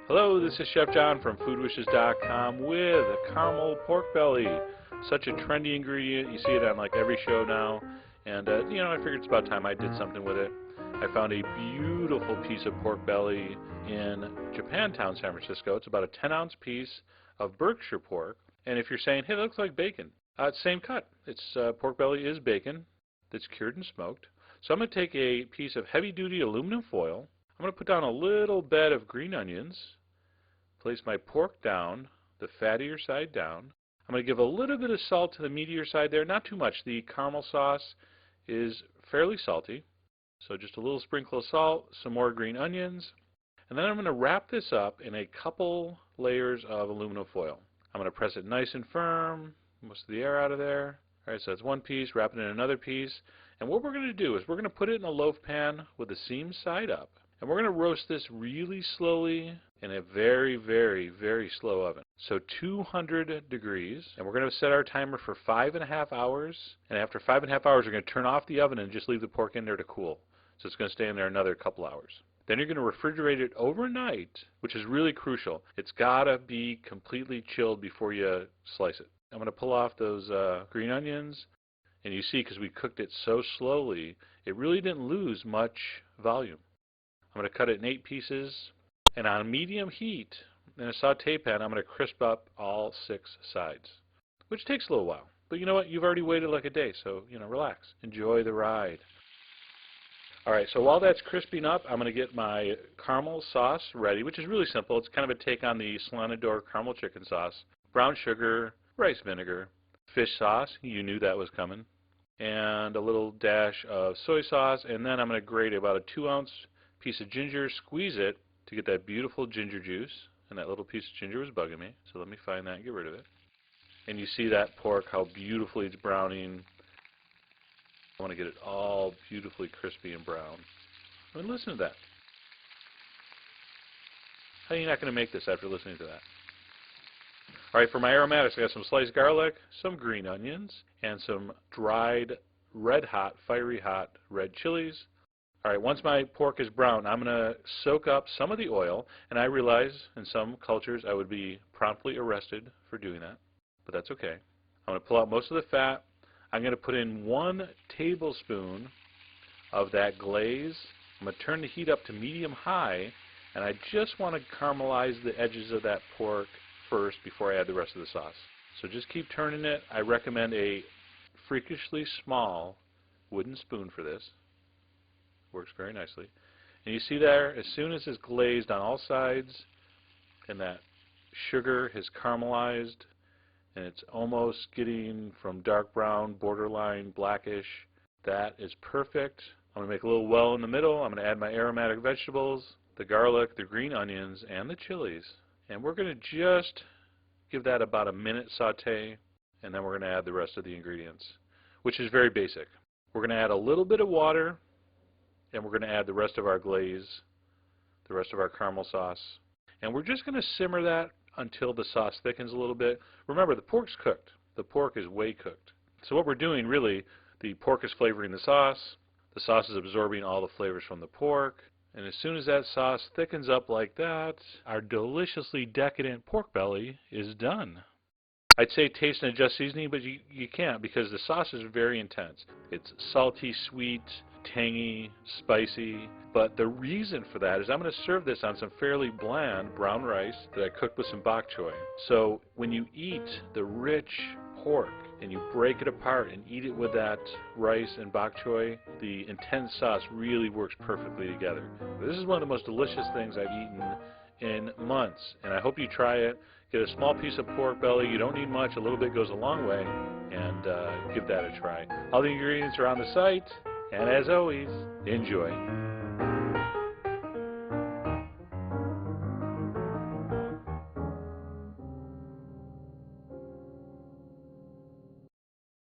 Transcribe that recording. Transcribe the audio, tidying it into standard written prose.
Hello, this is Chef John from foodwishes.com with a caramel pork belly. Such a trendy ingredient. You see it on like every show now. And, I figured it's about time I did something with it. I found a beautiful piece of pork belly in Japantown, San Francisco. It's about a 10-ounce piece of Berkshire pork. And if you're saying, hey, that looks like bacon, it's same cut. It's pork belly is bacon that's cured and smoked. So I'm going to take a piece of heavy-duty aluminum foil. I'm going to put down a little bed of green onions, place my pork down, the fattier side down. I'm going to give a little bit of salt to the meatier side there, not too much. The caramel sauce is fairly salty, so just a little sprinkle of salt, some more green onions, and then I'm going to wrap this up in a couple layers of aluminum foil. I'm going to press it nice and firm, most of the air out of there. All right, so that's one piece, wrap it in another piece, and what we're going to do is we're going to put it in a loaf pan with the seam side up. And we're going to roast this really slowly in a very, very, very slow oven. So 200 degrees. And we're going to set our timer for 5.5 hours. And after 5.5 hours, we're going to turn off the oven and just leave the pork in there to cool. So it's going to stay in there another couple hours. Then you're going to refrigerate it overnight, which is really crucial. It's got to be completely chilled before you slice it. I'm going to pull off those green onions. And you see, because we cooked it so slowly, it really didn't lose much volume. I'm going to cut it in 8 pieces, and on medium heat in a saute pan, I'm going to crisp up all 6 sides, which takes a little while. But you know what? You've already waited like a day, so, relax. Enjoy the ride. All right, so while that's crisping up, I'm going to get my caramel sauce ready, which is really simple. It's kind of a take on the Slanador caramel chicken sauce. Brown sugar, rice vinegar, fish sauce. You knew that was coming. And a little dash of soy sauce, and then I'm going to grate about a 2-ounce piece of ginger, squeeze it to get that beautiful ginger juice, and that little piece of ginger was bugging me, so let me find that and get rid of it. And you see that pork, how beautifully it's browning. I want to get it all beautifully crispy and brown. I mean, listen to that. How are you not going to make this after listening to that? All right, for my aromatics, I got some sliced garlic, some green onions, and some dried red-hot, fiery hot red chilies. All right, once my pork is brown, I'm going to soak up some of the oil, and I realize in some cultures I would be promptly arrested for doing that, but that's okay. I'm going to pull out most of the fat. I'm going to put in 1 tablespoon of that glaze. I'm going to turn the heat up to medium-high, and I just want to caramelize the edges of that pork first before I add the rest of the sauce. So just keep turning it. I recommend a freakishly small wooden spoon for this. Works very nicely. And you see there, as soon as it's glazed on all sides and that sugar has caramelized and it's almost getting from dark brown, borderline blackish, that is perfect. I'm going to make a little well in the middle. I'm going to add my aromatic vegetables, the garlic, the green onions, and the chilies. And we're going to just give that about a minute saute, and then we're going to add the rest of the ingredients, which is very basic. We're going to add a little bit of water, and we're going to add the rest of our glaze, the rest of our caramel sauce. And we're just going to simmer that until the sauce thickens a little bit. Remember, the pork's cooked. The pork is way cooked. So what we're doing, really, the pork is flavoring the sauce is absorbing all the flavors from the pork, and as soon as that sauce thickens up like that, our deliciously decadent pork belly is done. I'd say taste and adjust seasoning, but you can't because the sauce is very intense. It's salty, sweet, tangy, spicy, but the reason for that is I'm going to serve this on some fairly bland brown rice that I cooked with some bok choy. So when you eat the rich pork and you break it apart and eat it with that rice and bok choy, the intense sauce really works perfectly together. This is one of the most delicious things I've eaten in months, and I hope you try it. Get a small piece of pork belly. You don't need much. A little bit goes a long way, and give that a try. All the ingredients are on the site. And as always, enjoy.